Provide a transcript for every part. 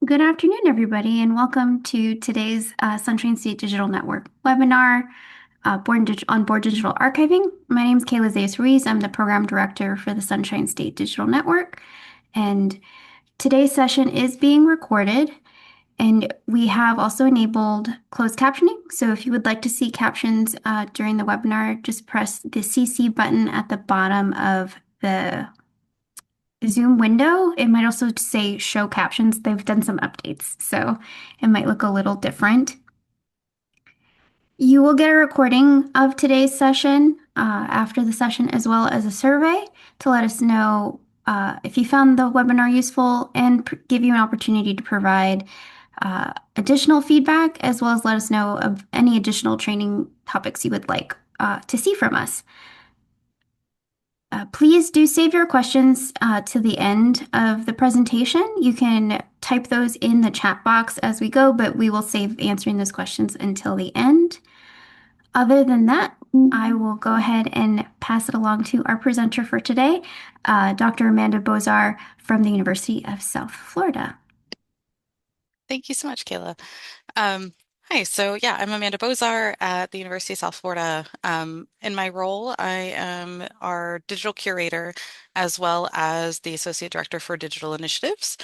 Good afternoon, everybody, and welcome to today's Sunshine State Digital Network webinar on board digital archiving. My name is Kayla Zayas-Ruiz. I'm the program director for the Sunshine State Digital Network, and today's session is being recorded, and we have also enabled closed captioning. So if you would like to see captions during the webinar, just press the CC button at the bottom of the Zoom window. It might also say show captions. They've done some updates, so it might look a little different. You will get a recording of today's session after the session, as well as a survey to let us know if you found the webinar useful and give you an opportunity to provide additional feedback, as well as let us know of any additional training topics you would like to see from us. Please do save your questions to the end of the presentation. You can type those in the chat box as we go, but we will save answering those questions until the end. Other than that, I will go ahead and pass it along to our presenter for today, Dr. Amanda Bozar from the University of South Florida. Thank you so much, Kayla. Um, Hi, so yeah, I'm Amanda Bozar at the University of South Florida. In my role, I am our digital curator as well as the Associate Director for Digital Initiatives.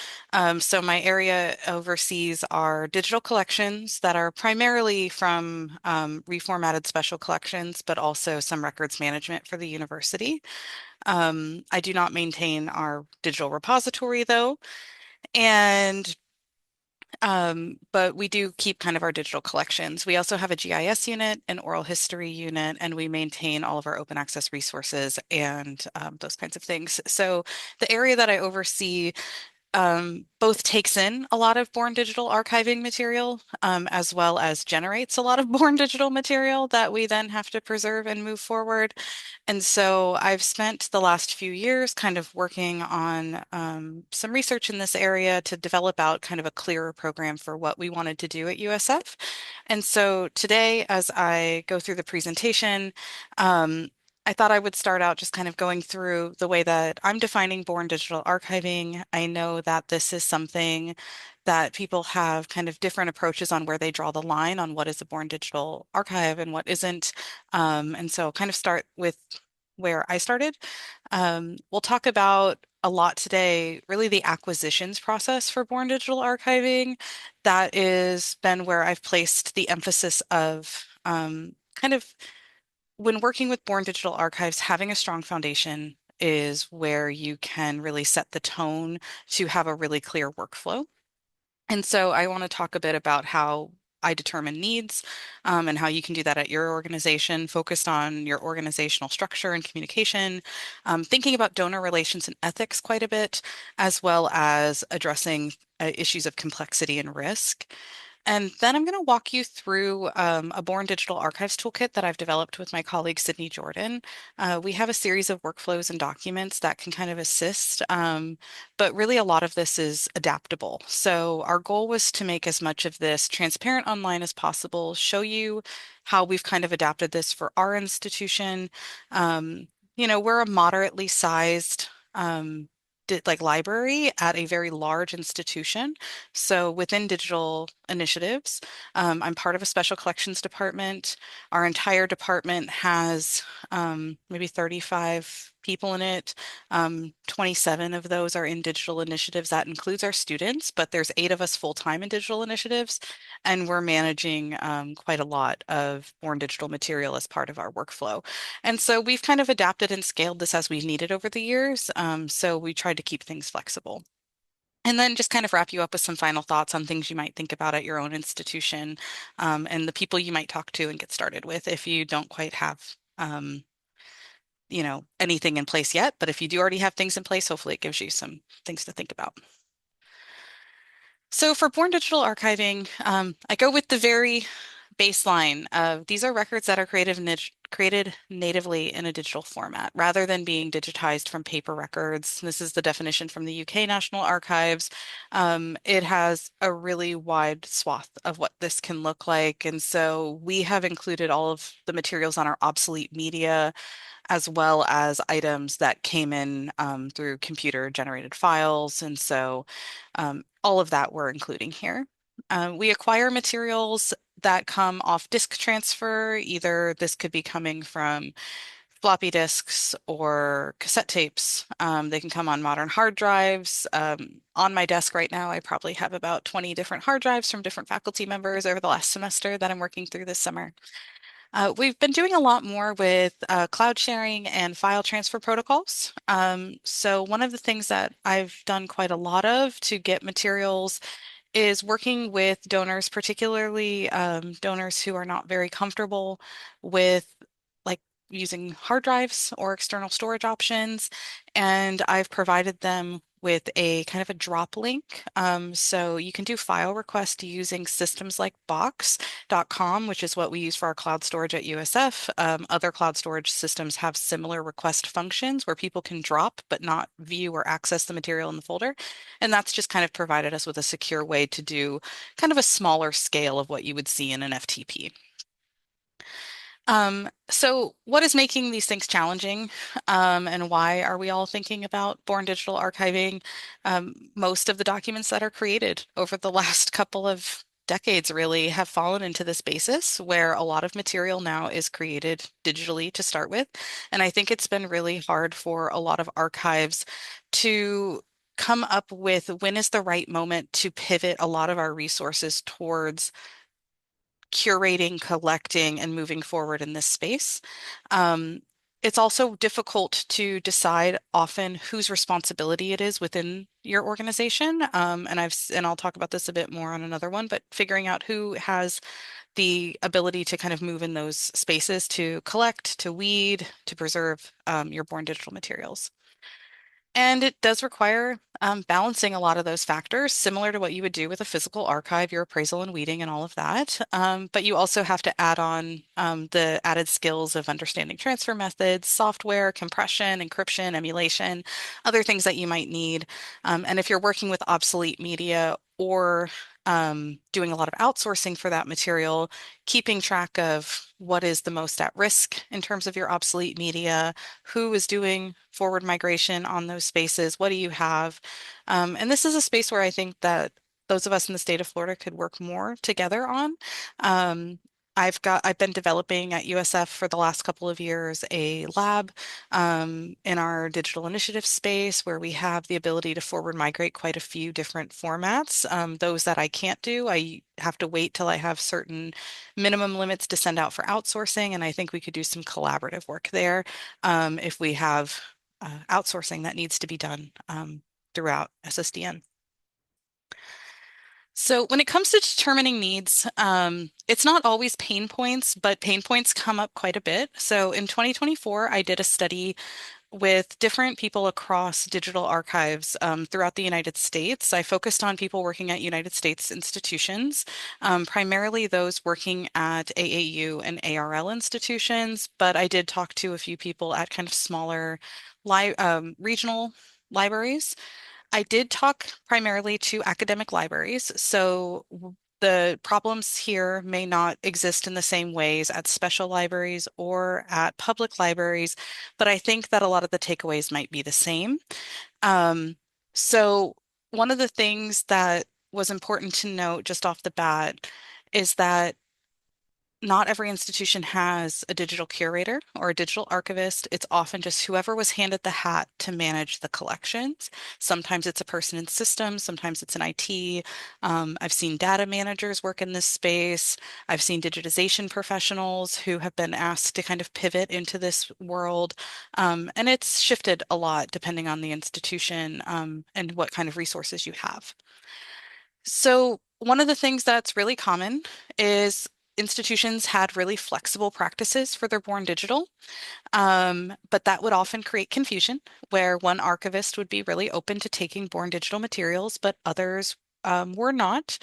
So my area oversees our digital collections that are primarily from reformatted special collections, but also some records management for the university. I do not maintain our digital repository though. And but we do keep kind of our digital collections. We also have a GIS unit, an oral history unit, and we maintain all of our open access resources and those kinds of things. So the area that I oversee both takes in a lot of Born Digital archiving material, as well as generates a lot of Born Digital material that we then have to preserve and move forward. And so I've spent the last few years kind of working on some research in this area to develop out kind of a clearer program for what we wanted to do at USF. And so today, as I go through the presentation, I thought I would start out just kind of going through the way that I'm defining Born Digital archiving. I know that this is something that people have kind of different approaches on where they draw the line on what is a Born Digital archive and what isn't. And so kind of start with where I started. We'll talk about a lot today, really the acquisitions process for Born Digital archiving. That is been where I've placed the emphasis of kind of when working with Born Digital archives, having a strong foundation is where you can really set the tone to have a really clear workflow. And so I want to talk a bit about how I determine needs and how you can do that at your organization, focused on your organizational structure and communication, thinking about donor relations and ethics quite a bit, as well as addressing issues of complexity and risk. And then I'm going to walk you through a Born Digital Archives toolkit that I've developed with my colleague Sydney Jordan. We have a series of workflows and documents that can kind of assist, but really a lot of this is adaptable. So our goal was to make as much of this transparent online as possible, show you how we've kind of adapted this for our institution. We're a moderately sized like library at a very large institution. So within digital initiatives, I'm part of a special collections department. Our entire department has maybe 35 people in it. 27 of those are in digital initiatives. That includes our students, but there's 8 of us full-time in digital initiatives, and we're managing quite a lot of Born Digital material as part of our workflow. And so we've kind of adapted and scaled this as we've needed over the years. So we tried to keep things flexible. And then just kind of wrap you up with some final thoughts on things you might think about at your own institution, and the people you might talk to and get started with if you don't quite have, anything in place yet. But if you do already have things in place, hopefully it gives you some things to think about. So for Born Digital archiving, I go with the very baseline of these are records that are created natively in a digital format rather than being digitized from paper records. This is the definition from the UK National Archives. It has a really wide swath of what this can look like. And so we have included all of the materials on our obsolete media as well as items that came in through computer generated files. And so all of that we're including here. We acquire materials that come off disk transfer. Either this could be coming from floppy disks or cassette tapes. They can come on modern hard drives. On my desk right now, I probably have about 20 different hard drives from different faculty members over the last semester that I'm working through this summer. We've been doing a lot more with cloud sharing and file transfer protocols. So one of the things that I've done quite a lot of to get materials is working with donors, particularly donors who are not very comfortable with like using hard drives or external storage options. And I've provided them with a kind of a drop link. So you can do file requests using systems like box.com, which is what we use for our cloud storage at USF. Other cloud storage systems have similar request functions where people can drop but not view or access the material in the folder. And that's just kind of provided us with a secure way to do kind of a smaller scale of what you would see in an FTP. So what is making these things challenging, and why are we all thinking about born digital archiving? Most of the documents that are created over the last couple of decades really have fallen into this basis where a lot of material now is created digitally to start with. And I think it's been really hard for a lot of archives to come up with when is the right moment to pivot a lot of our resources towards curating, collecting, and moving forward in this space. Um, it's also difficult to decide often whose responsibility it is within your organization. And I'll talk about this a bit more on another one, but figuring out who has the ability to kind of move in those spaces to collect, to weed, to preserve your born digital materials. And it does require balancing a lot of those factors, similar to what you would do with a physical archive, your appraisal and weeding and all of that. But you also have to add on the added skills of understanding transfer methods, software, compression, encryption, emulation, other things that you might need. And if you're working with obsolete media or doing a lot of outsourcing for that material, keeping track of what is the most at risk in terms of your obsolete media, who is doing forward migration on those spaces, what do you have? And this is a space where I think that those of us in the state of Florida could work more together on. Um, I've been developing at USF for the last couple of years a lab in our digital initiative space where we have the ability to forward migrate quite a few different formats. Those that I can't do, I have to wait till I have certain minimum limits to send out for outsourcing, and I think we could do some collaborative work there if we have outsourcing that needs to be done throughout SSDN. So when it comes to determining needs, it's not always pain points, but pain points come up quite a bit. So in 2024, I did a study with different people across digital archives throughout the United States. I focused on people working at United States institutions, primarily those working at AAU and ARL institutions, but I did talk to a few people at kind of smaller regional libraries. I did talk primarily to academic libraries, so the problems here may not exist in the same ways at special libraries or at public libraries, but I think that a lot of the takeaways might be the same. Um, so one of the things that was important to note just off the bat is that not every institution has a digital curator or a digital archivist. It's often just whoever was handed the hat to manage the collections. Sometimes it's a person in systems, sometimes it's in IT. I've seen data managers work in this space. I've seen digitization professionals who have been asked to kind of pivot into this world. And it's shifted a lot depending on the institution and what kind of resources you have. So one of the things that's really common is institutions had really flexible practices for their born digital, but that would often create confusion where one archivist would be really open to taking born digital materials, but others were not,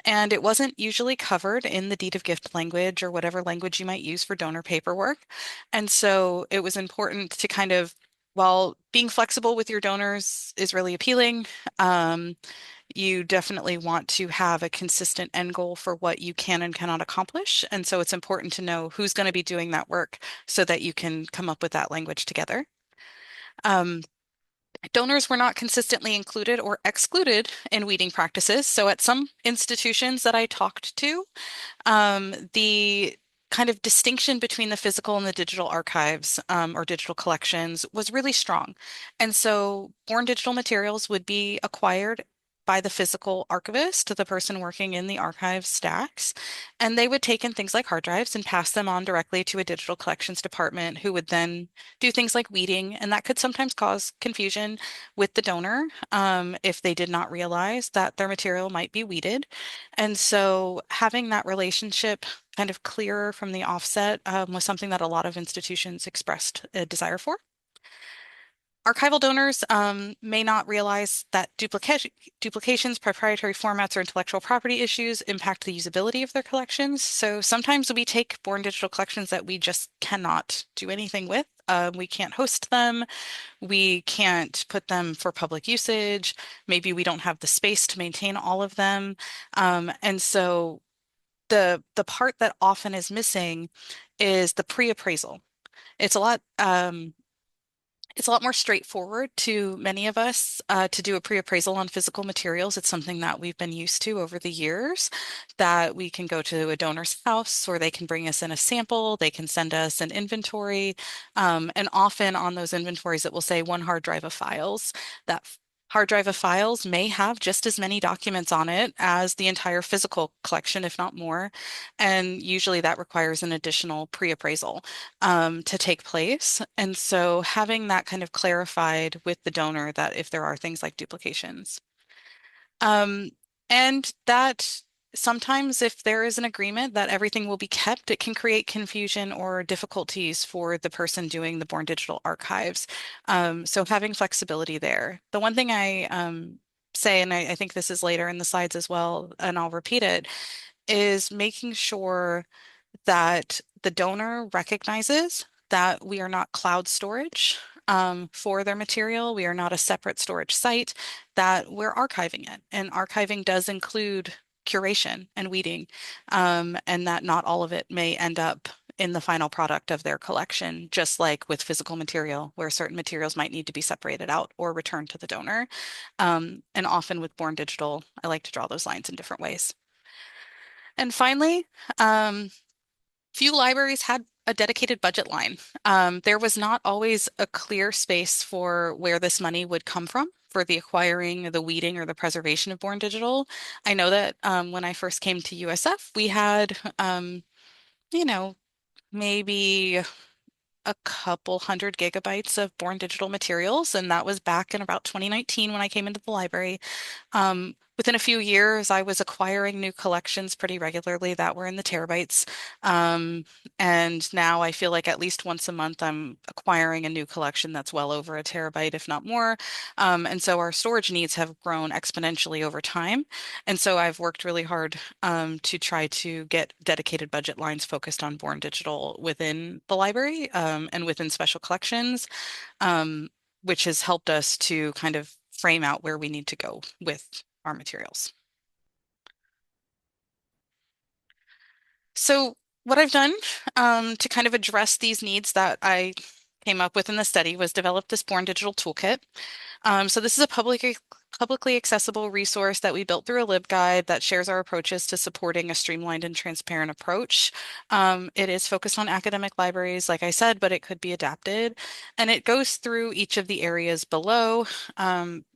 and it wasn't usually covered in the deed of gift language or whatever language you might use for donor paperwork. And so it was important to kind of, while being flexible with your donors is really appealing, um, you definitely want to have a consistent end goal for what you can and cannot accomplish. And so it's important to know who's going to be doing that work so that you can come up with that language together. Um, Donors were not consistently included or excluded in weeding practices. So at some institutions that I talked to, the kind of distinction between the physical and the digital archives or digital collections was really strong. And so born digital materials would be acquired by the physical archivist, the person working in the archive stacks, and they would take in things like hard drives and pass them on directly to a digital collections department who would then do things like weeding, and that could sometimes cause confusion with the donor if they did not realize that their material might be weeded. And so having that relationship kind of clearer from the offset was something that a lot of institutions expressed a desire for. Archival donors may not realize that duplications, proprietary formats, or intellectual property issues impact the usability of their collections. So sometimes we take born digital collections that we just cannot do anything with. We can't host them. We can't put them for public usage. Maybe we don't have the space to maintain all of them. And so the part that often is missing is the pre-appraisal. It's a lot it's a lot more straightforward to many of us to do a pre-appraisal on physical materials. It's something that we've been used to over the years, that we can go to a donor's house or they can bring us in a sample, they can send us an inventory. And often on those inventories, it will say one hard drive of files. That hard drive of files may have just as many documents on it as the entire physical collection, if not more. And usually that requires an additional pre-appraisal to take place. And so having that kind of clarified with the donor that if there are things like duplications. Um, and that sometimes if there is an agreement that everything will be kept, it can create confusion or difficulties for the person doing the Born Digital archives. So having flexibility there. The one thing I say, and I think this is later in the slides as well, and I'll repeat it, is making sure that the donor recognizes that we are not cloud storage for their material. We are not a separate storage site, that we're archiving it. And archiving does include curation and weeding, and that not all of it may end up in the final product of their collection, just like with physical material, where certain materials might need to be separated out or returned to the donor. And often with Born Digital, I like to draw those lines in different ways. And finally, um, few libraries had a dedicated budget line. There was not always a clear space for where this money would come from for the acquiring, the weeding, or the preservation of Born Digital. I know that when I first came to USF, we had, you know, maybe a couple hundred gigabytes of Born Digital materials, and that was back in about 2019 when I came into the library. Within a few years, I was acquiring new collections pretty regularly that were in the terabytes. And now I feel like at least once a month, I'm acquiring a new collection that's well over a terabyte, if not more. And so our storage needs have grown exponentially over time. And so I've worked really hard to try to get dedicated budget lines focused on Born Digital within the library and within special collections, um, which has helped us to kind of frame out where we need to go with our materials. So what I've done to kind of address these needs that I came up with in the study was develop this Born Digital Toolkit. So this is a publicly accessible resource that we built through a LibGuide that shares our approaches to supporting a streamlined and transparent approach. It is focused on academic libraries, like I said, but it could be adapted. And it goes through each of the areas below,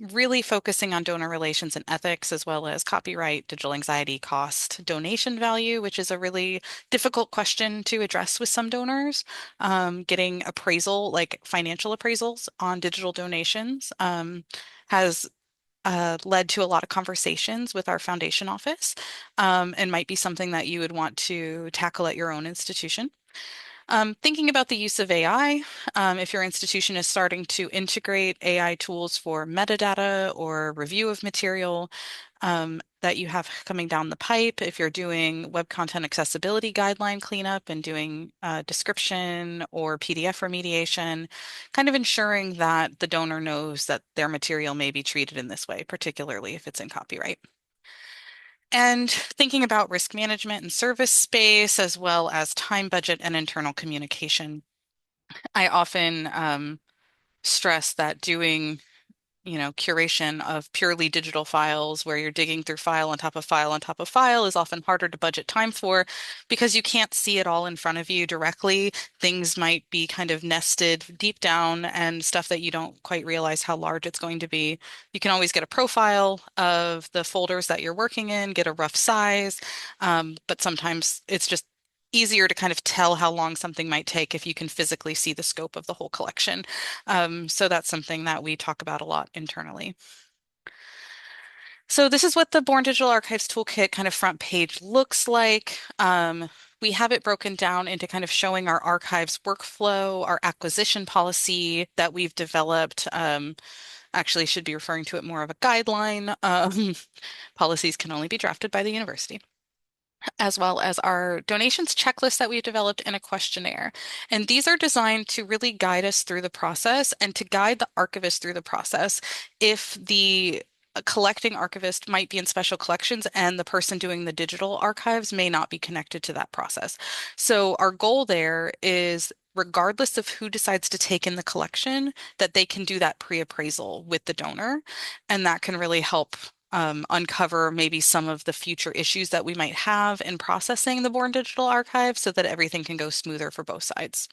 really focusing on donor relations and ethics, as well as copyright, digital anxiety, cost, donation value, which is a really difficult question to address with some donors. Getting appraisal, like financial appraisals on digital donations, has led to a lot of conversations with our foundation office, and might be something that you would want to tackle at your own institution. Thinking about the use of AI, if your institution is starting to integrate AI tools for metadata or review of material, that you have coming down the pipe, if you're doing web content accessibility guideline cleanup and doing description or PDF remediation, kind of ensuring that the donor knows that their material may be treated in this way, particularly if it's in copyright. And thinking about risk management and service space, as well as time, budget, and internal communication. I often stress that doing curation of purely digital files where you're digging through file on top of file on top of file is often harder to budget time for because you can't see it all in front of you directly. Things might be kind of nested deep down and stuff that you don't quite realize how large it's going to be. You can always get a profile of the folders that you're working in, get a rough size, but sometimes it's just easier to kind of tell how long something might take if you can physically see the scope of the whole collection. So that's something that we talk about a lot internally. So this is what the Born Digital Archives Toolkit kind of front page looks like. We have it broken down into kind of showing our archives workflow, our acquisition policy that we've developed. Actually, should be referring to it more of a guideline. Policies can only be drafted by the university, as well as our donations checklist that we've developed in a questionnaire. And these are designed to really guide us through the process and to guide the archivist through the process. If the collecting archivist might be in special collections and the person doing the digital archives may not be connected to that process. So our goal there is regardless of who decides to take in the collection, that they can do that pre-appraisal with the donor. And that can really help uncover maybe some of the future issues that we might have in processing the Born Digital Archive so that everything can go smoother for both sides.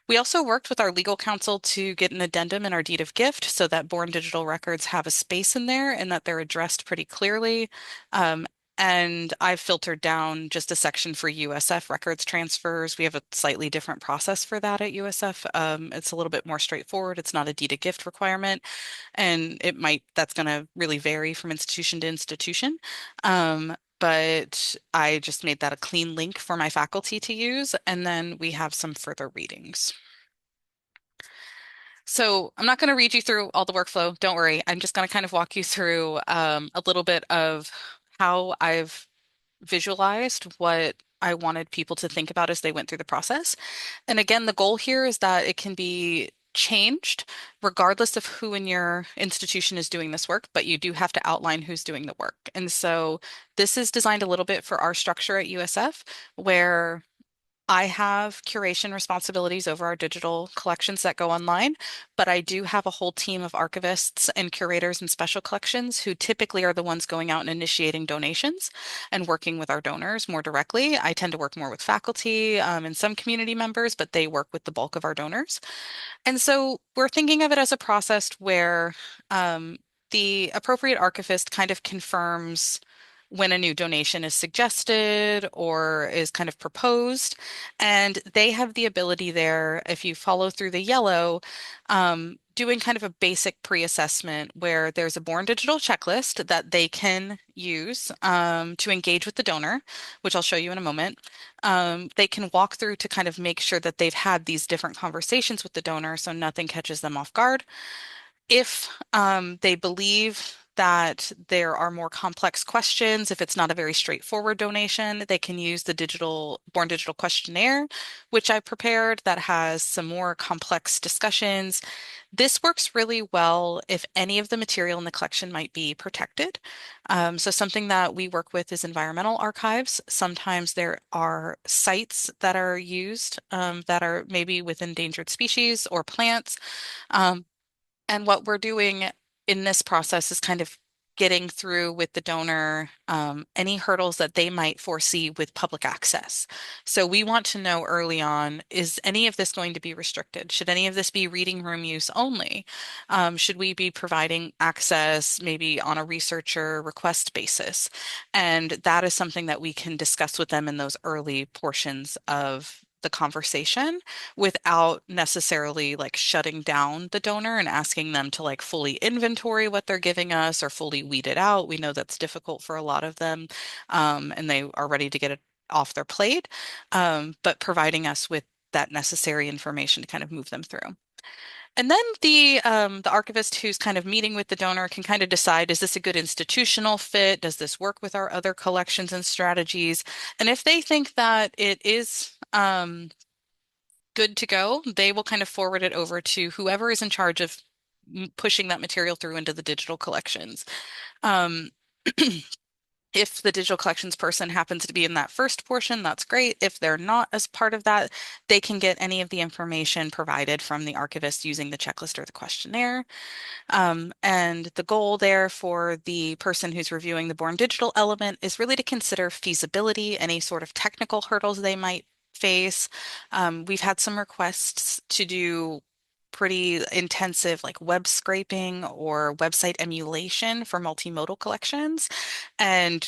We also worked with our legal counsel to get an addendum in our deed of gift so that Born Digital records have a space in there and that they're addressed pretty clearly. And I've filtered down just a section for USF records transfers. We have a slightly different process for that at USF. It's a little bit more straightforward. It's not a deed of gift requirement, and that's going to really vary from institution to institution. But I just made that a clean link for my faculty to use, and then we have some further readings. So I'm not going to read you through all the workflow. Don't worry. I'm just going to kind of walk you through a little bit of how I've visualized what I wanted people to think about as they went through the process. And again, the goal here is that it can be changed regardless of who in your institution is doing this work, but you do have to outline who's doing the work. And so this is designed a little bit for our structure at USF, where I have curation responsibilities over our digital collections that go online, but I do have a whole team of archivists and curators and special collections who typically are the ones going out and initiating donations and working with our donors more directly. I tend to work more with faculty and some community members, but they work with the bulk of our donors. And so we're thinking of it as a process where the appropriate archivist kind of confirms when a new donation is suggested or is kind of proposed. And they have the ability there, if you follow through the yellow, doing kind of a basic pre-assessment where there's a Born Digital checklist that they can use to engage with the donor, which I'll show you in a moment. They can walk through to kind of make sure that they've had these different conversations with the donor so nothing catches them off guard. If they believe that there are more complex questions, if it's not a very straightforward donation, they can use the Born Digital questionnaire, which I prepared that has some more complex discussions. This works really well if any of the material in the collection might be protected. So something that we work with is environmental archives. Sometimes there are sites that are used that are maybe with endangered species or plants. And what we're doing in this process is kind of getting through with the donor any hurdles that they might foresee with public access. So we want to know early on, is any of this going to be restricted? Should any of this be reading room use only? Should we be providing access maybe on a researcher request basis? And that is something that we can discuss with them in those early portions of the conversation without necessarily like shutting down the donor and asking them to like fully inventory what they're giving us or fully weed it out. We know that's difficult for a lot of them, and they are ready to get it off their plate, but providing us with that necessary information to kind of move them through. And then the archivist who's kind of meeting with the donor can kind of decide, is this a good institutional fit? Does this work with our other collections and strategies? And if they think that it is good to go, they will kind of forward it over to whoever is in charge of pushing that material through into the digital collections. Um, if the digital collections person happens to be in that first portion, that's great. If they're not as part of that, they can get any of the information provided from the archivist using the checklist or the questionnaire. And the goal there for the person who's reviewing the Born Digital element is really to consider feasibility, any sort of technical hurdles they might face. We've had some requests to do pretty intensive like web scraping or website emulation for multimodal collections. And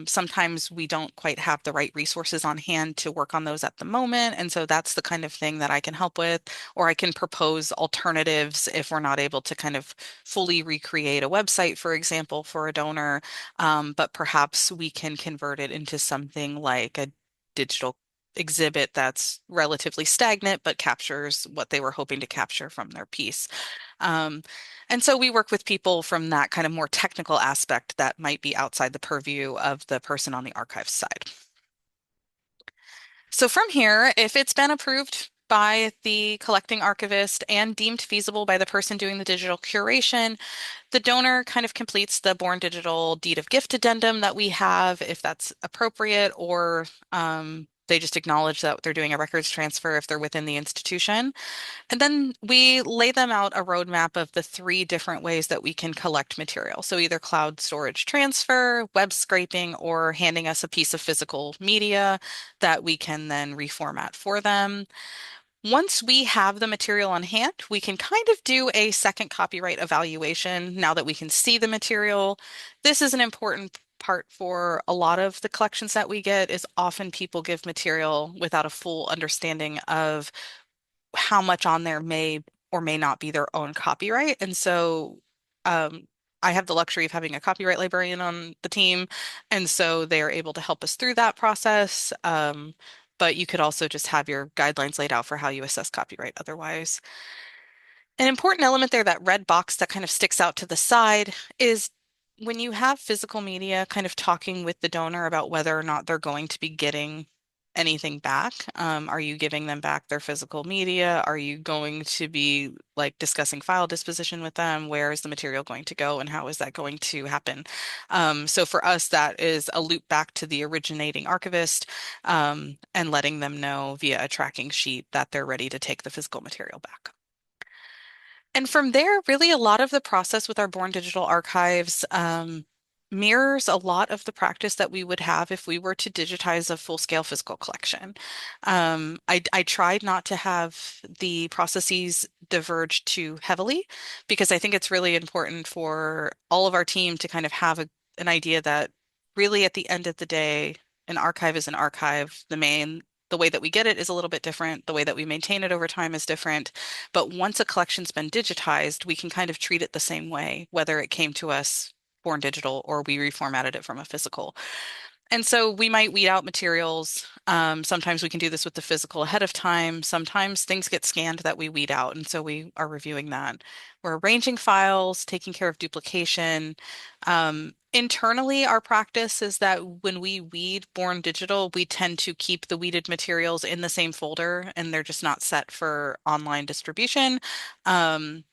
sometimes we don't quite have the right resources on hand to work on those at the moment. And so that's the kind of thing that I can help with, or I can propose alternatives if we're not able to kind of fully recreate a website, for example, for a donor. But perhaps we can convert it into something like a digital exhibit that's relatively stagnant but captures what they were hoping to capture from their piece. Um, and so we work with people from that kind of more technical aspect that might be outside the purview of the person on the archives side. So from here, if it's been approved by the collecting archivist and deemed feasible by the person doing the digital curation, the donor kind of completes the Born Digital deed of gift addendum that we have, if that's appropriate, or they just acknowledge that they're doing a records transfer if they're within the institution. And then we lay them out a roadmap of the three different ways that we can collect material. So either cloud storage transfer, web scraping, or handing us a piece of physical media that we can then reformat for them. Once we have the material on hand, we can kind of do a second copyright evaluation now that we can see the material. This is an important part for a lot of the collections that we get is often people give material without a full understanding of how much on there may or may not be their own copyright. And so um, I have the luxury of having a copyright librarian on the team. And so they are able to help us through that process. But you could also just have your guidelines laid out for how you assess copyright otherwise. An important element there, that red box that kind of sticks out to the side, is when you have physical media kind of talking with the donor about whether or not they're going to be getting anything back. Are you giving them back their physical media? Are you going to be like discussing file disposition with them? Where is the material going to go and how is that going to happen? So for us, that is a loop back to the originating archivist and letting them know via a tracking sheet that they're ready to take the physical material back. And from there, really a lot of the process with our Born Digital archives mirrors a lot of the practice that we would have if we were to digitize a full-scale physical collection. I tried not to have the processes diverge too heavily because I think it's really important for all of our team to kind of have an idea that really at the end of the day, an archive is an archive. The way that we get it is a little bit different. The way that we maintain it over time is different. But once a collection's been digitized, we can kind of treat it the same way, whether it came to us born digital or we reformatted it from a physical. And so we might weed out materials. Sometimes we can do this with the physical ahead of time. Sometimes things get scanned that we weed out. And so we are reviewing that. We're arranging files, taking care of duplication. Internally, our practice is that when we weed Born Digital, we tend to keep the weeded materials in the same folder and they're just not set for online distribution. Um,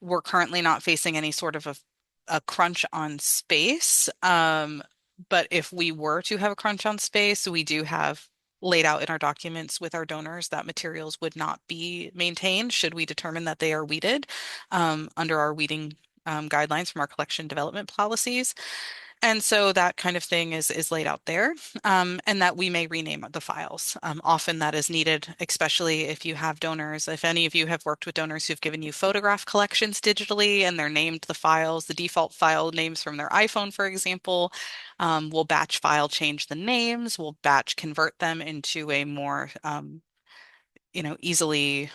we're currently not facing any sort of a crunch on space. But if we were to have a crunch on space, we do have laid out in our documents with our donors that materials would not be maintained should we determine that they are weeded under our weeding guidelines from our collection development policies. And so that kind of thing is laid out there, and that we may rename the files. Often that is needed, especially if you have donors. If any of you have worked with donors who've given you photograph collections digitally and they're named the files, the default file names from their iPhone, for example, we'll batch file change the names, we'll batch convert them into a more easily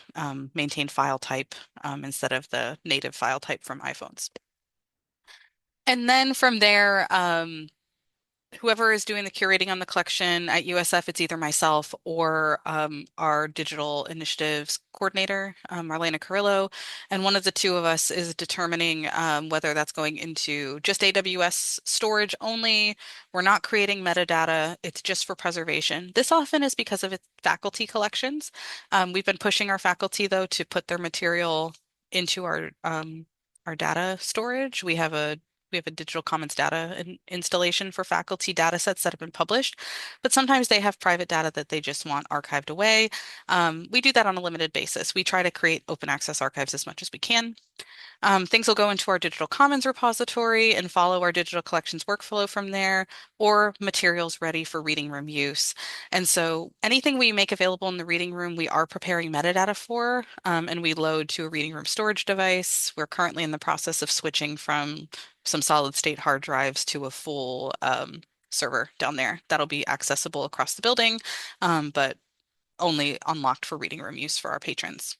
maintained file type instead of the native file type from iPhones. And then from there, whoever is doing the curating on the collection at USF, it's either myself or our digital initiatives coordinator, Marlena Carrillo. And one of the two of us is determining whether that's going into just AWS storage only. We're not creating metadata, it's just for preservation. This often is because of its faculty collections. We've been pushing our faculty, though, to put their material into our data storage. We have a digital commons data installation for faculty data sets that have been published, but sometimes they have private data that they just want archived away. We do that on a limited basis. We try to create open access archives as much as we can. Things will go into our digital commons repository and follow our digital collections workflow from there, or materials ready for reading room use. And so anything we make available in the reading room, we are preparing metadata for, and we load to a reading room storage device. We're currently in the process of switching from some solid state hard drives to a full server down there that'll be accessible across the building, but only unlocked for reading room use for our patrons.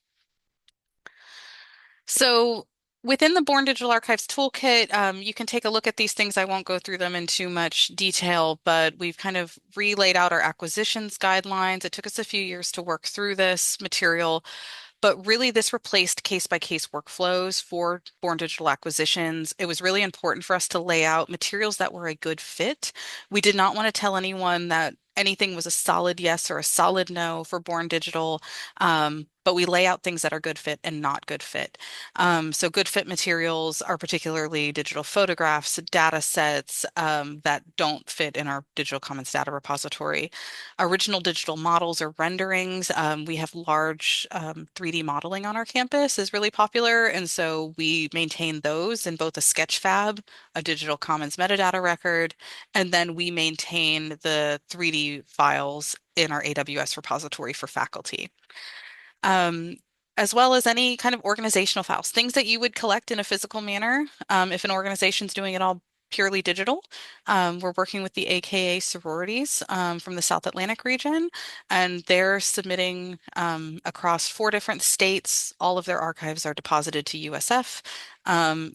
So within the Born Digital Archives toolkit, you can take a look at these things. I won't go through them in too much detail, but we've kind of relayed out our acquisitions guidelines. It took us a few years to work through this material, but really, this replaced case-by-case workflows for Born Digital acquisitions. It was really important for us to lay out materials that were a good fit. We did not want to tell anyone that anything was a solid yes or a solid no for Born Digital, but we lay out things that are good fit and not good fit. So good fit materials are particularly digital photographs, data sets that don't fit in our digital commons data repository. Original digital models or renderings. We have large 3D modeling on our campus is really popular, and so we maintain those in both a Sketchfab, a digital commons metadata record, and then we maintain the 3D files in our AWS repository for faculty. Um, as well as any kind of organizational files, things that you would collect in a physical manner. If an organization's doing it all purely digital, we're working with the AKA sororities from the South Atlantic region, and they're submitting across 4 different states. All of their archives are deposited to USF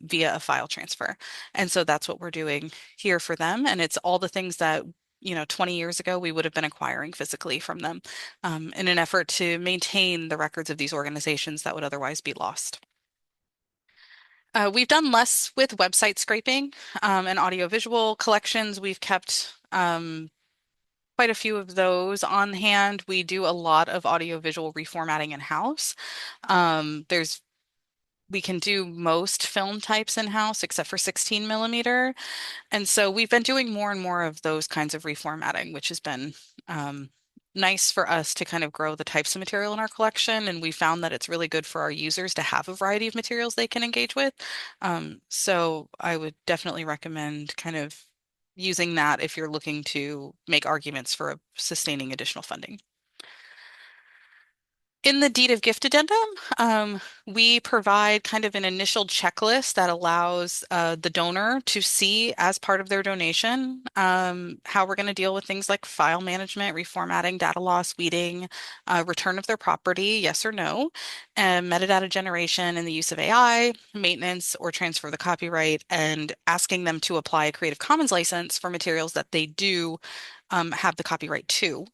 via a file transfer. And so that's what we're doing here for them. And it's all the things that 20 years ago, we would have been acquiring physically from them in an effort to maintain the records of these organizations that would otherwise be lost. We've done less with website scraping and audiovisual collections. We've kept quite a few of those on hand. We do a lot of audiovisual reformatting in-house. There's We can do most film types in-house except for 16 millimeter. And so we've been doing more and more of those kinds of reformatting, which has been nice for us to kind of grow the types of material in our collection. And we found that it's really good for our users to have a variety of materials they can engage with. So I would definitely recommend kind of using that if you're looking to make arguments for sustaining additional funding. In the deed of gift addendum, we provide kind of an initial checklist that allows the donor to see as part of their donation how we're going to deal with things like file management, reformatting, data loss, weeding, return of their property, yes or no, and metadata generation and the use of AI, maintenance or transfer of the copyright, and asking them to apply a Creative Commons license for materials that they do have the copyright to.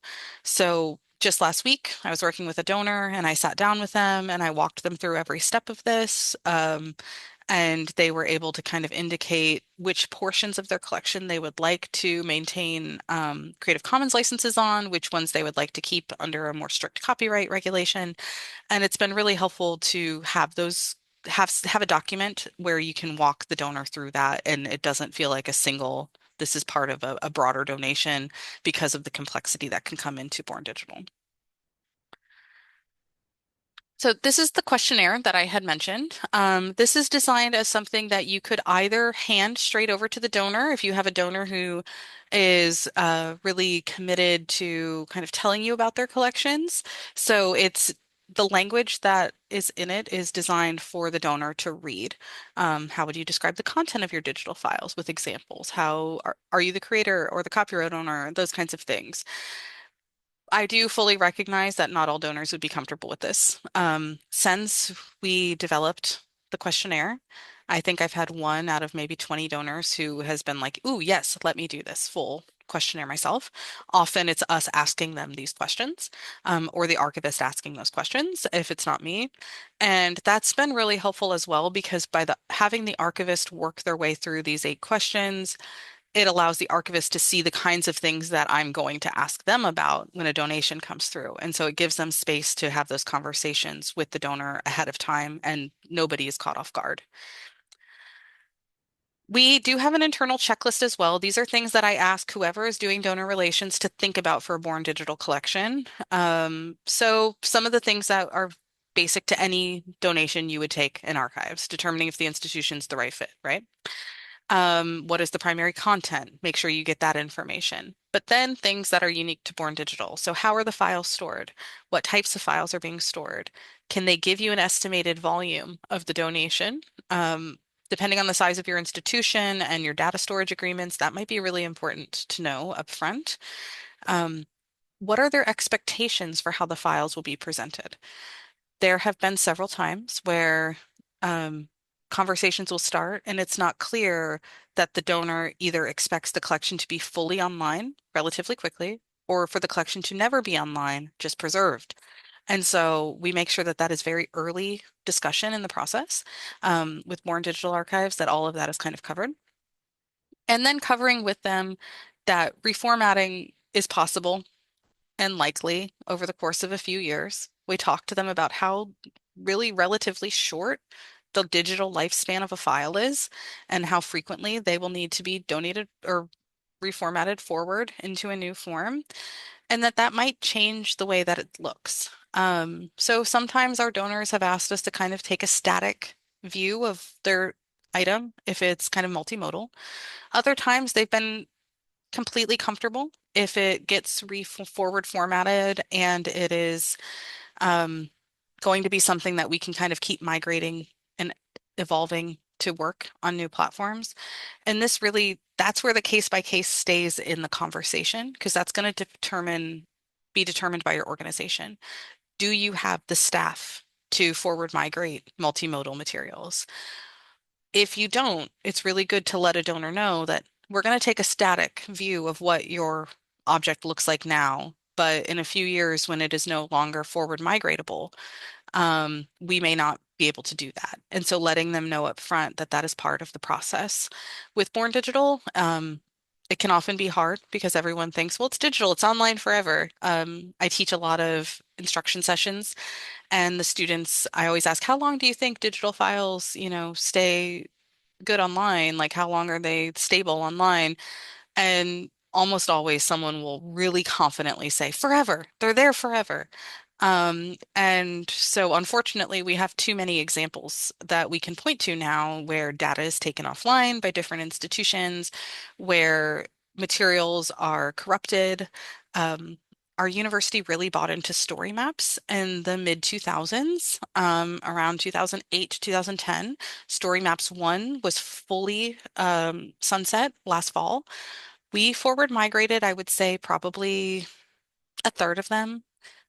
So just last week, I was working with a donor and I sat down with them and I walked them through every step of this. And they were able to kind of indicate which portions of their collection they would like to maintain Creative Commons licenses on, which ones they would like to keep under a more strict copyright regulation. And it's been really helpful to have have a document where you can walk the donor through that, and it doesn't feel like this is part of a broader donation because of the complexity that can come into Born Digital. So this is the questionnaire that I had mentioned. This is designed as something that you could either hand straight over to the donor if you have a donor who is really committed to kind of telling you about their collections. So it's the language that is in it is designed for the donor to read. How would you describe the content of your digital files with examples? How are you the creator or the copyright owner? Those kinds of things. I do fully recognize that not all donors would be comfortable with this. Since we developed the questionnaire, I think I've had one out of maybe 20 donors who has been like, "Ooh, yes, let me do this full questionnaire myself. Often it's us asking them these questions, or the archivist asking those questions if it's not me. And that's been really helpful as well because by the having the archivist work their way through these 8 questions, it allows the archivist to see the kinds of things that I'm going to ask them about when a donation comes through. And so it gives them space to have those conversations with the donor ahead of time and nobody is caught off guard. We do have an internal checklist as well. These are things that I ask whoever is doing donor relations to think about for a Born Digital collection. So some of the things that are basic to any donation you would take in archives, determining if the institution's the right fit, right? What is the primary content? Make sure you get that information. But then things that are unique to Born Digital. So how are the files stored? What types of files are being stored? Can they give you an estimated volume of the donation? Depending on the size of your institution and your data storage agreements, that might be really important to know upfront. Um, what are their expectations for how the files will be presented? There have been several times where um, conversations will start and it's not clear that the donor either expects the collection to be fully online relatively quickly or for the collection to never be online, just preserved. And so we make sure that that is very early discussion in the process with Born Digital Archives, that all of that is kind of covered. And then covering with them that reformatting is possible and likely over the course of a few years. We talked to them about how really relatively short the digital lifespan of a file is and how frequently they will need to be donated or reformatted forward into a new form, and that that might change the way that it looks. So sometimes our donors have asked us to kind of take a static view of their item if it's kind of multimodal. Other times they've been completely comfortable if it gets forward formatted and it is um, going to be something that we can kind of keep migrating and evolving to work on new platforms. And this really, that's where the case by case stays in the conversation because that's going to be determined by your organization. Do you have the staff to forward migrate multimodal materials? If you don't, it's really good to let a donor know that we're going to take a static view of what your object looks like now, but in a few years when it is no longer forward migratable, we may not be able to do that. And so letting them know up front that that is part of the process. With Born Digital, it can often be hard because everyone thinks, well, it's digital, it's online forever. I teach a lot of instruction sessions and the students, I always ask, how long do you think digital files, stay good online? Like, how long are they stable online? And almost always someone will really confidently say, forever. They're there forever. And so unfortunately, we have too many examples that we can point to now where data is taken offline by different institutions, where materials are corrupted. Um, our university really bought into story maps in the mid 2000s, around 2008 to 2010. Story Maps 1 was fully sunset last fall. We forward migrated, I would say, probably a third of them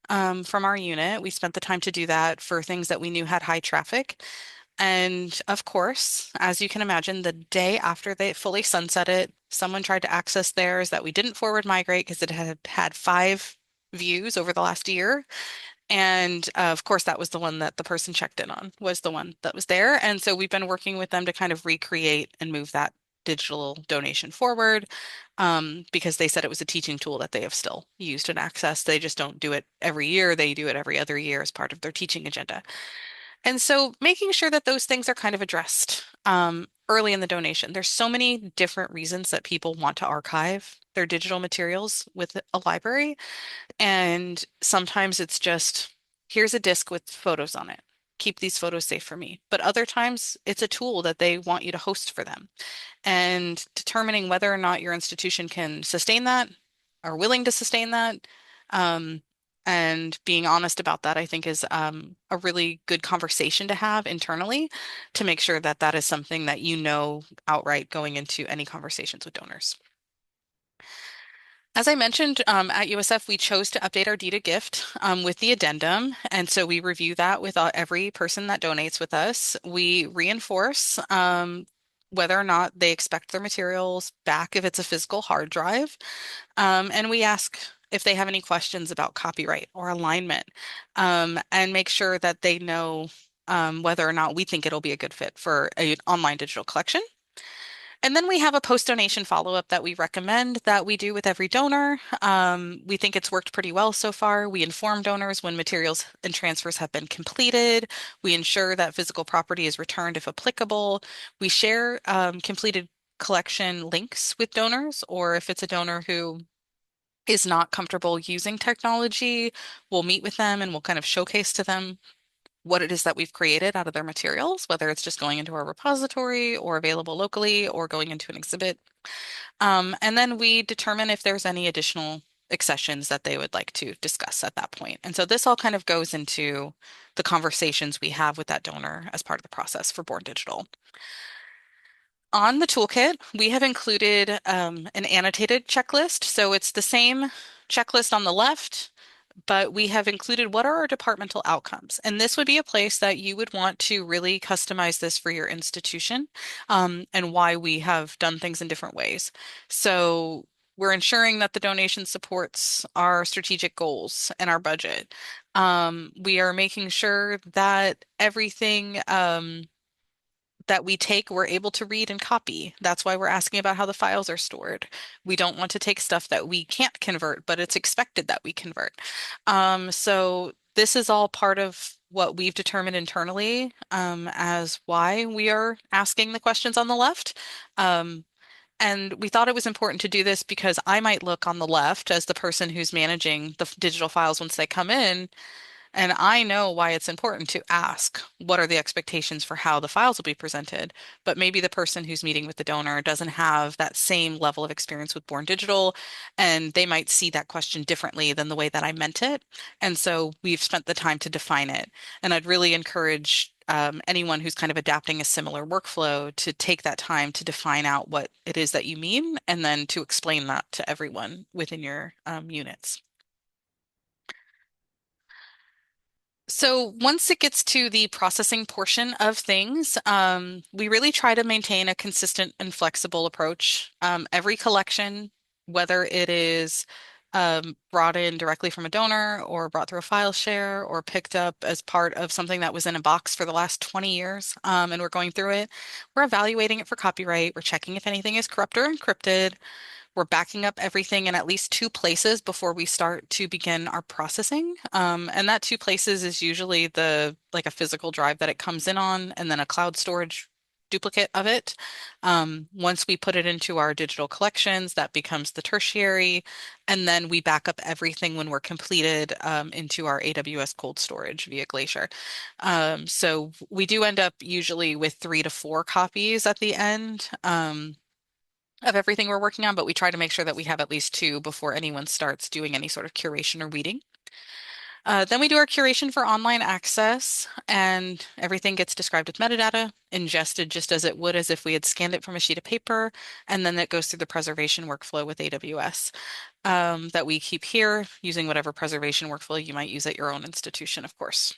from our unit. We spent the time to do that for things that we knew had high traffic. And of course, as you can imagine, the day after they fully sunsetted, someone tried to access theirs that we didn't forward migrate because it had had 5 views over the last year. And of course, that was the one that the person checked in on, was the one that was there. And so we've been working with them to kind of recreate and move that digital donation forward because they said it was a teaching tool that they have still used and accessed. They just don't do it every year. They do it every other year as part of their teaching agenda. And so making sure that those things are kind of addressed early in the donation. There's so many different reasons that people want to archive their digital materials with a library. And sometimes it's just, here's a disk with photos on it. Keep these photos safe for me. But other times it's a tool that they want you to host for them. And determining whether or not your institution can sustain that, are willing to sustain that, um, and being honest about that, I think is a really good conversation to have internally to make sure that that is something that you know outright going into any conversations with donors. As I mentioned, at USF, we chose to update our deed of gift with the addendum. And so we review that with every person that donates with us. We reinforce whether or not they expect their materials back if it's a physical hard drive. And we ask if they have any questions about copyright or alignment, and make sure that they know whether or not we think it'll be a good fit for an online digital collection. And then we have a post-donation follow-up that we recommend that we do with every donor. We think it's worked pretty well so far. We inform donors when materials and transfers have been completed. We ensure that physical property is returned if applicable. We share completed collection links with donors, or if it's a donor who is not comfortable using technology, we'll meet with them and we'll kind of showcase to them what it is that we've created out of their materials, whether it's just going into our repository or available locally or going into an exhibit. And then we determine if there's any additional accessions that they would like to discuss at that point. And so this all kind of goes into the conversations we have with that donor as part of the process for Born Digital. On the toolkit, we have included an annotated checklist. So it's the same checklist on the left, but we have included what are our departmental outcomes. And this would be a place that you would want to really customize this for your institution, and why we have done things in different ways. So we're ensuring that the donation supports our strategic goals and our budget. We are making sure that everything that we take, we're able to read and copy. That's why we're asking about how the files are stored. We don't want to take stuff that we can't convert, but it's expected that we convert. So this is all part of what we've determined internally, as why we are asking the questions on the left. And we thought it was important to do this because I might look on the left as the person who's managing the digital files once they come in, and I know why it's important to ask what are the expectations for how the files will be presented. But maybe the person who's meeting with the donor doesn't have that same level of experience with Born Digital, and they might see that question differently than the way that I meant it. And so we've spent the time to define it. And I'd really encourage anyone who's kind of adapting a similar workflow to take that time to define out what it is that you mean, and then to explain that to everyone within your units. So once it gets to the processing portion of things, we really try to maintain a consistent and flexible approach. Every collection, whether it is brought in directly from a donor or brought through a file share or picked up as part of something that was in a box for the last 20 years, and we're going through it, we're evaluating it for copyright, we're checking if anything is corrupt or encrypted, we're backing up everything in at least two places before we start to begin our processing. And that two places is usually the like a physical drive that it comes in on, and then a cloud storage duplicate of it. Once we put it into our digital collections, that becomes the tertiary, and then we back up everything when we're completed into our AWS cold storage via Glacier. So we do end up usually with 3 to 4 copies at the end. Of everything we're working on, but we try to make sure that we have at least two before anyone starts doing any sort of curation or weeding. Then we do our curation for online access, and everything gets described with metadata, ingested just as it would as if we had scanned it from a sheet of paper, and then it goes through the preservation workflow with AWS, that we keep here using whatever preservation workflow you might use at your own institution, of course.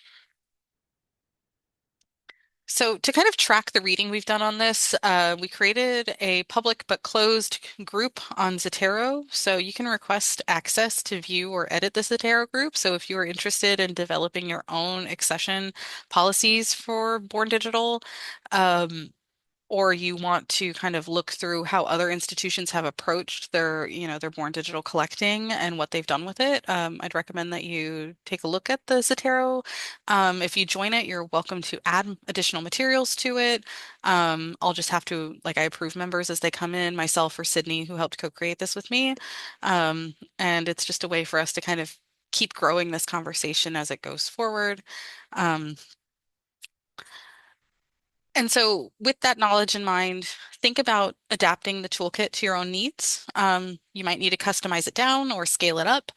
So to kind of track the reading we've done on this, we created a public but closed group on Zotero. So you can request access to view or edit the Zotero group. So if you are interested in developing your own accession policies for Born Digital, um, or you want to kind of look through how other institutions have approached their Born Digital collecting and what they've done with it, I'd recommend that you take a look at the Zotero. If you join it, you're welcome to add additional materials to it. I'll just have to, like, I approve members as they come in, myself or Sydney, who helped co-create this with me. And it's just a way for us to kind of keep growing this conversation as it goes forward. Um, and so, with that knowledge in mind, think about adapting the toolkit to your own needs. You might need to customize it down or scale it up.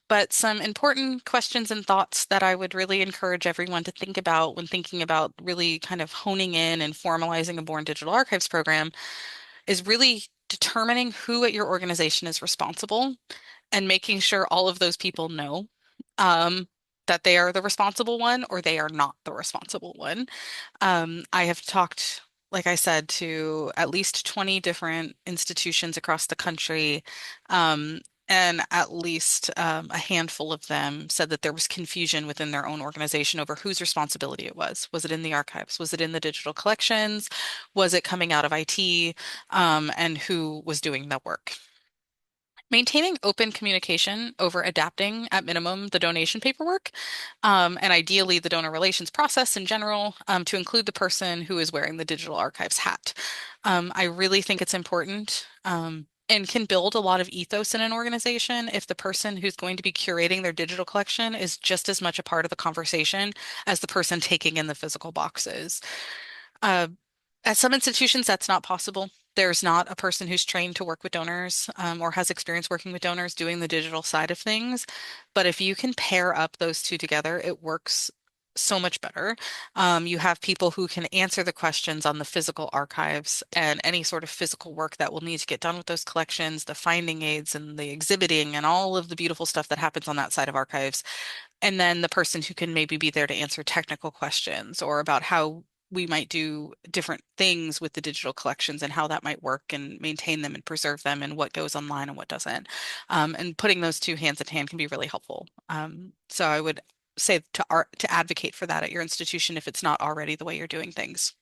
But some important questions and thoughts that I would really encourage everyone to think about when thinking about really kind of honing in and formalizing a Born Digital Archives program is really determining who at your organization is responsible and making sure all of those people know um, that they are the responsible one or they are not the responsible one. I have talked like I said, to at least 20 different institutions across the country. Um, and at least a handful of them said that there was confusion within their own organization over whose responsibility it was. Was it in the archives? Was it in the digital collections? Was it coming out of IT? And who was doing the work? Maintaining open communication over adapting, at minimum, the donation paperwork, and ideally the donor relations process in general, to include the person who is wearing the digital archives hat. I really think it's important, and can build a lot of ethos in an organization if the person who's going to be curating their digital collection is just as much a part of the conversation as the person taking in the physical boxes. Uh, at some institutions, that's not possible. There's not a person who's trained to work with donors, or has experience working with donors doing the digital side of things. But if you can pair up those two together, it works so much better. You have people who can answer the questions on the physical archives and any sort of physical work that will need to get done with those collections, the finding aids and the exhibiting and all of the beautiful stuff that happens on that side of archives. And then the person who can maybe be there to answer technical questions or about how we might do different things with the digital collections and how that might work and maintain them and preserve them and what goes online and what doesn't. And putting those two hands in hand can be really helpful. So I would say to advocate for that at your institution if it's not already the way you're doing things.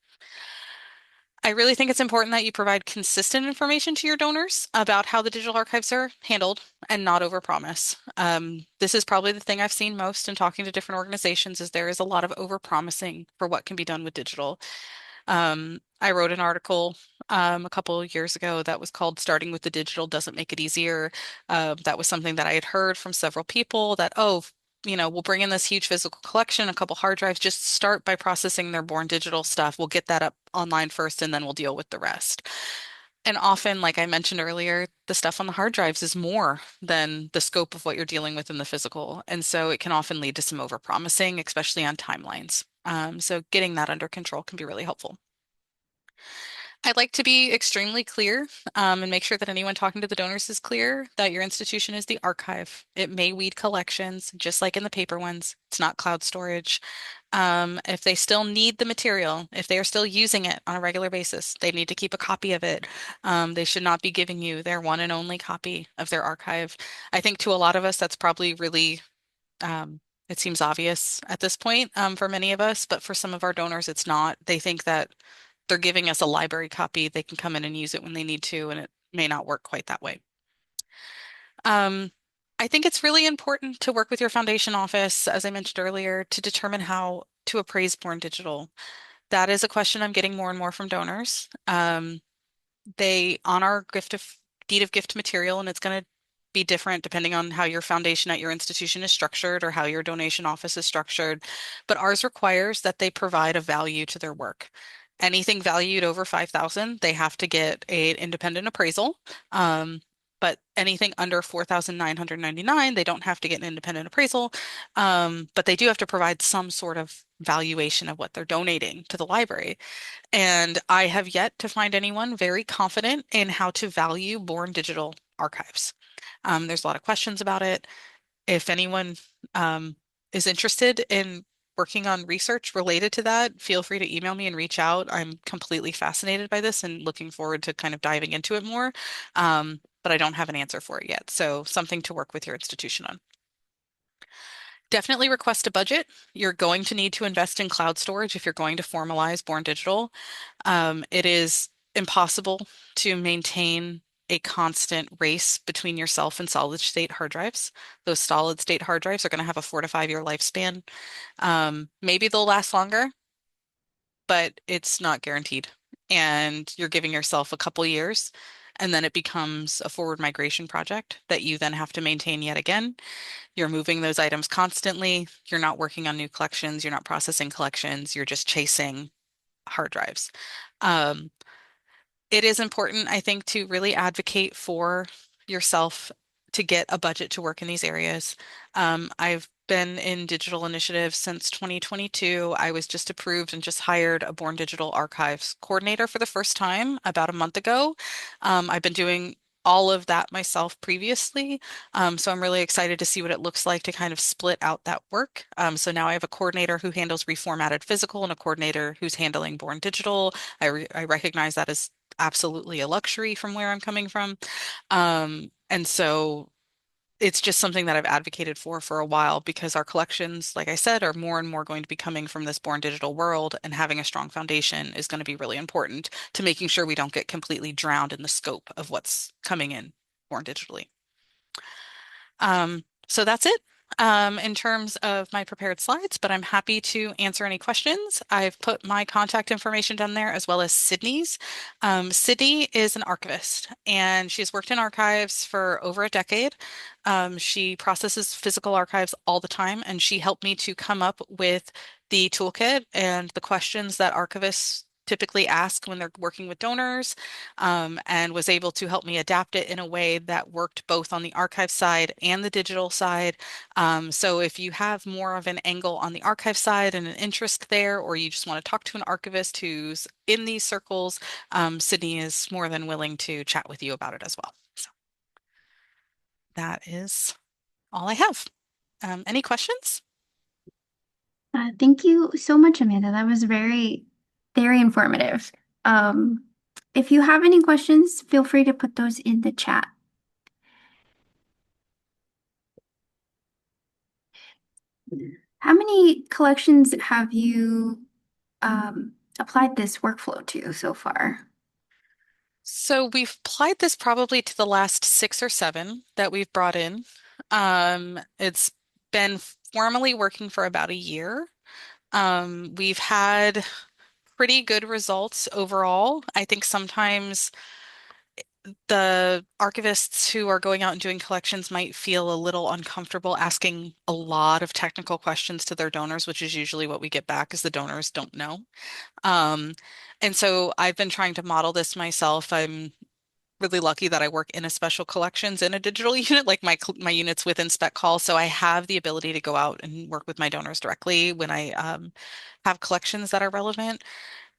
I really think it's important that you provide consistent information to your donors about how the digital archives are handled and not overpromise. This is probably the thing I've seen most in talking to different organizations is there is a lot of overpromising for what can be done with digital. I wrote an article a couple of years ago that was called Starting with the Digital Doesn't Make It Easier. That was something that I had heard from several people that, oh, we'll bring in this huge physical collection, a couple hard drives, just start by processing their born digital stuff. We'll get that up online first and then we'll deal with the rest. And often, like I mentioned earlier, the stuff on the hard drives is more than the scope of what you're dealing with in the physical. And so it can often lead to some overpromising, especially on timelines. So getting that under control can be really helpful. I'd like to be extremely clear, and make sure that anyone talking to the donors is clear that your institution is the archive. It may weed collections, just like in the paper ones. It's not cloud storage. If they still need the material, if they are still using it on a regular basis, they need to keep a copy of it. They should not be giving you their one and only copy of their archive. I think to a lot of us, that's probably really it seems obvious at this point, for many of us, but for some of our donors, it's not. They think that they're giving us a library copy. They can come in and use it when they need to, and it may not work quite that way. Um, I think it's really important to work with your foundation office, as I mentioned earlier, to determine how to appraise Born Digital. That is a question I'm getting more and more from donors. They honor deed of gift material, and it's going to be different depending on how your foundation at your institution is structured or how your donation office is structured. But ours requires that they provide a value to their work. Anything valued over 5,000, they have to get an independent appraisal. But anything under 4,999, they don't have to get an independent appraisal. But they do have to provide some sort of valuation of what they're donating to the library. And I have yet to find anyone very confident in how to value Born Digital archives. There's a lot of questions about it. If anyone is interested in working on research related to that, feel free to email me and reach out. I'm completely fascinated by this and looking forward to kind of diving into it more. But I don't have an answer for it yet. So something to work with your institution on. Definitely request a budget. You're going to need to invest in cloud storage if you're going to formalize Born Digital. It is impossible to maintain a constant race between yourself and solid state hard drives. Those solid state hard drives are going to have a 4 to 5 year lifespan. Maybe they'll last longer, but it's not guaranteed. And you're giving yourself a couple years, and then it becomes a forward migration project that you then have to maintain yet again. You're moving those items constantly. You're not working on new collections. You're not processing collections. You're just chasing hard drives. Um, it is important, I think, to really advocate for yourself to get a budget to work in these areas. I've been in digital initiatives since 2022. I was just approved and just hired a Born Digital Archives coordinator for the first time about a month ago. I've been doing all of that myself previously. So I'm really excited to see what it looks like to kind of split out that work. So now I have a coordinator who handles reformatted physical and a coordinator who's handling born digital. I recognize that as absolutely a luxury from where I'm coming from. And so it's just something that I've advocated for a while because our collections, like I said, are more and more going to be coming from this born digital world, and having a strong foundation is going to be really important to making sure we don't get completely drowned in the scope of what's coming in born digitally. So that's it in terms of my prepared slides, but I'm happy to answer any questions. I've put my contact information down there as well as Sydney's. Sydney is an archivist and she's worked in archives for over a decade. She processes physical archives all the time, and she helped me to come up with the toolkit and the questions that archivists typically ask when they're working with donors, and was able to help me adapt it in a way that worked both on the archive side and the digital side. So if you have more of an angle on the archive side and an interest there, or you just want to talk to an archivist who's in these circles, Sydney is more than willing to chat with you about it as well. So that is all I have. Any questions? Thank you so much, Amanda. That was very informative. Um, if you have any questions, feel free to put those in the chat. How many collections have you applied this workflow to so far? So we've applied this probably to the last six or seven that we've brought in. It's been formally working for about a year. We've had pretty good results overall. I think sometimes the archivists who are going out and doing collections might feel a little uncomfortable asking a lot of technical questions to their donors, which is usually what we get back is the donors don't know. Um, and so I've been trying to model this myself. I'm really lucky that I work in a special collections in a digital unit, like my unit's within spec call, so I have the ability to go out and work with my donors directly when I have collections that are relevant.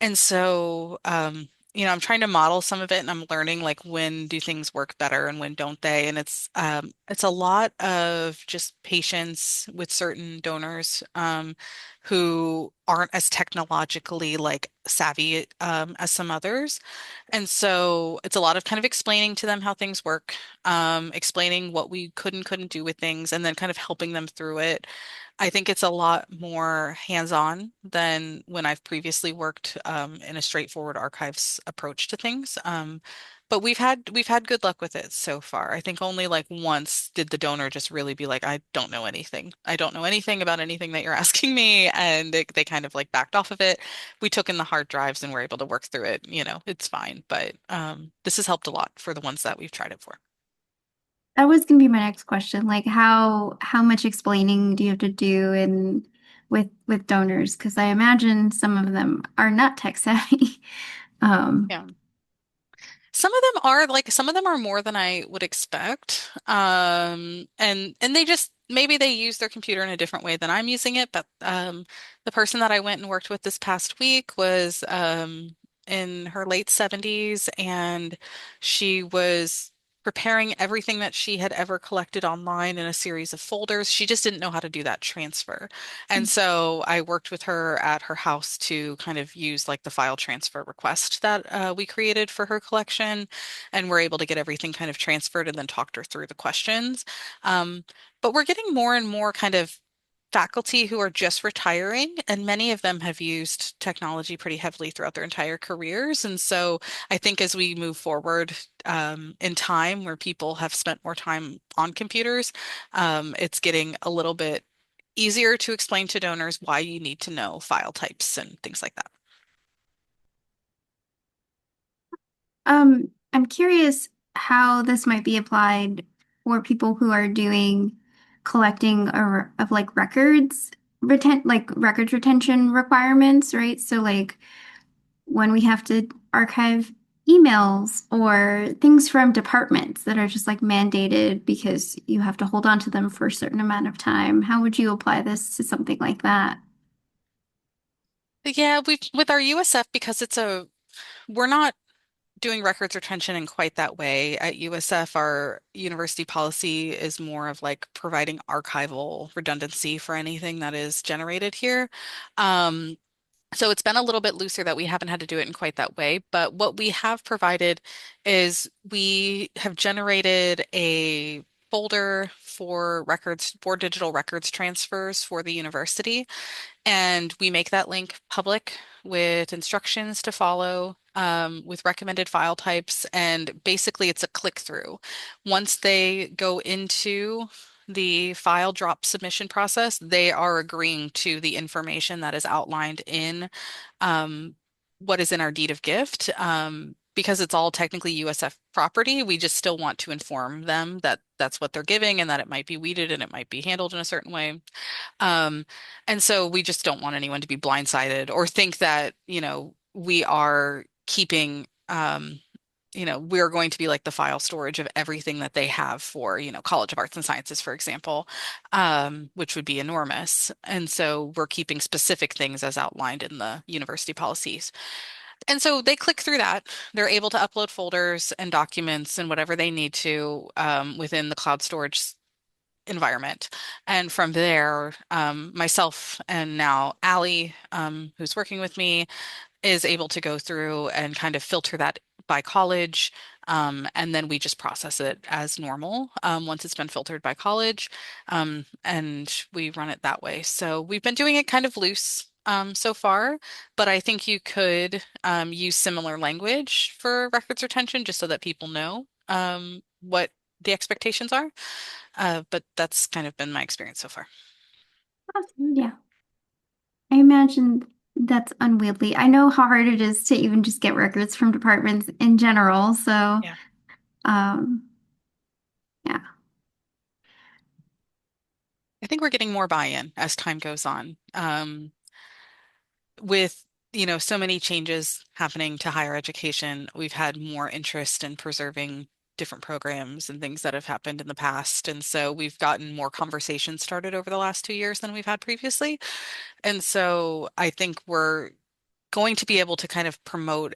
And so, I'm trying to model some of it, and I'm learning like when do things work better and when don't they. And it's a lot of just patience with certain donors who aren't as technologically like savvy as some others. And so it's a lot of kind of explaining to them how things work, explaining what we could and couldn't do with things, and then kind of helping them through it. I think it's a lot more hands-on than when I've previously worked in a straightforward archives approach to things. But we've had good luck with it so far. I think only like once did the donor just really be like, I don't know anything. I don't know anything about anything that you're asking me, and they kind of like backed off of it. We took in the hard drives and were able to work through it. It's fine. But this has helped a lot for the ones that we've tried it for. That was gonna be my next question. Like how much explaining do you have to do in with donors? Because I imagine some of them are not tech savvy. Um, Yeah. Some of them are more than I would expect. And they just maybe they use their computer in a different way than I'm using it, but the person that I went and worked with this past week was in her late 70s, and she was preparing everything that she had ever collected online in a series of folders. She just didn't know how to do that transfer. And so I worked with her at her house to kind of use like the file transfer request that we created for her collection, and we're able to get everything kind of transferred and then talked her through the questions. Um, but we're getting more and more kind of faculty who are just retiring, and many of them have used technology pretty heavily throughout their entire careers. And so I think as we move forward in time, where people have spent more time on computers, it's getting a little bit easier to explain to donors why you need to know file types and things like that. I'm curious how this might be applied for people who are doing collecting of like records retention requirements, right? So like when we have to archive emails or things from departments that are just like mandated because you have to hold on to them for a certain amount of time. How would you apply this to something like that? But yeah, we with our USF, because we're not. doing records retention in quite that way. At USF, our university policy is more of like providing archival redundancy for anything that is generated here. Um, so it's been a little bit looser that we haven't had to do it in quite that way. But what we have provided is we have generated a folder for records, for digital records transfers for the university. And we make that link public with instructions to follow, with recommended file types. And basically, it's a click through. Once they go into the file drop submission process, they are agreeing to the information that is outlined in um, what is in our deed of gift. Because it's all technically USF property, we just still want to inform them that that's what they're giving and that it might be weeded and it might be handled in a certain way. Um, and so we just don't want anyone to be blindsided or think that, we are keeping, we're going to be like the file storage of everything that they have for, College of Arts and Sciences, for example, which would be enormous. And so we're keeping specific things as outlined in the university policies. And so they click through that. They're able to upload folders and documents and whatever they need to within the cloud storage environment. And from there, myself and now Allie, who's working with me, is able to go through and kind of filter that by college. And then we just process it as normal once it's been filtered by college. And we run it that way. So we've been doing it kind of loose. So far, but I think you could use similar language for records retention just so that people know what the expectations are. But that's kind of been my experience so far. Awesome. Yeah. I imagine that's unwieldy. I know how hard it is to even just get records from departments in general. So, Yeah. um, yeah, I think we're getting more buy-in as time goes on. With, so many changes happening to higher education, we've had more interest in preserving different programs and things that have happened in the past. And so we've gotten more conversations started over the last 2 years than we've had previously. And so I think we're going to be able to kind of promote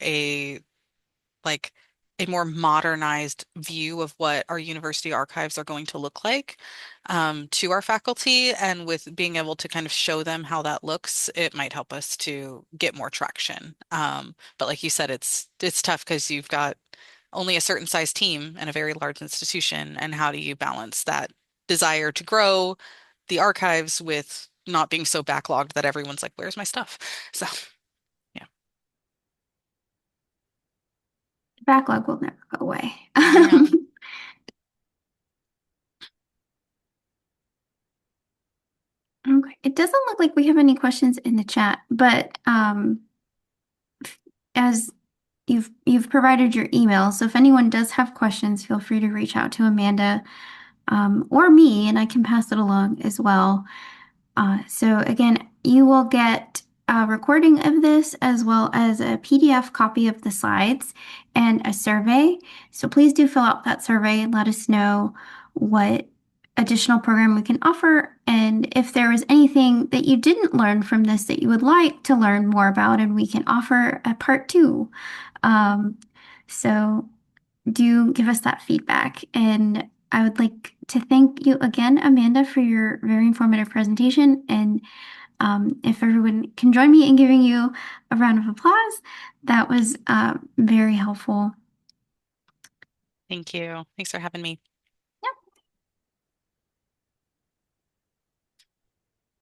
like a more modernized view of what our university archives are going to look like to our faculty. And with being able to kind of show them how that looks, it might help us to get more traction. But like you said, it's tough because you've got only a certain size team and a very large institution. And how do you balance that desire to grow the archives with not being so backlogged that everyone's like, "Where's my stuff?" So, yeah. backlog will never go away. Yeah. Okay. It doesn't look like we have any questions in the chat, but as you've provided your email, so if anyone does have questions, feel free to reach out to Amanda or me, and I can pass it along as well. So again, you will get a recording of this as well as a PDF copy of the slides and a survey. So please do fill out that survey and let us know what additional program we can offer and if there was anything that you didn't learn from this that you would like to learn more about, and we can offer a part two. Um, so do give us that feedback. And I would like to thank you again, Amanda, for your very informative presentation. And if everyone can join me in giving you a round of applause, that was very helpful. Thank you. Thanks for having me.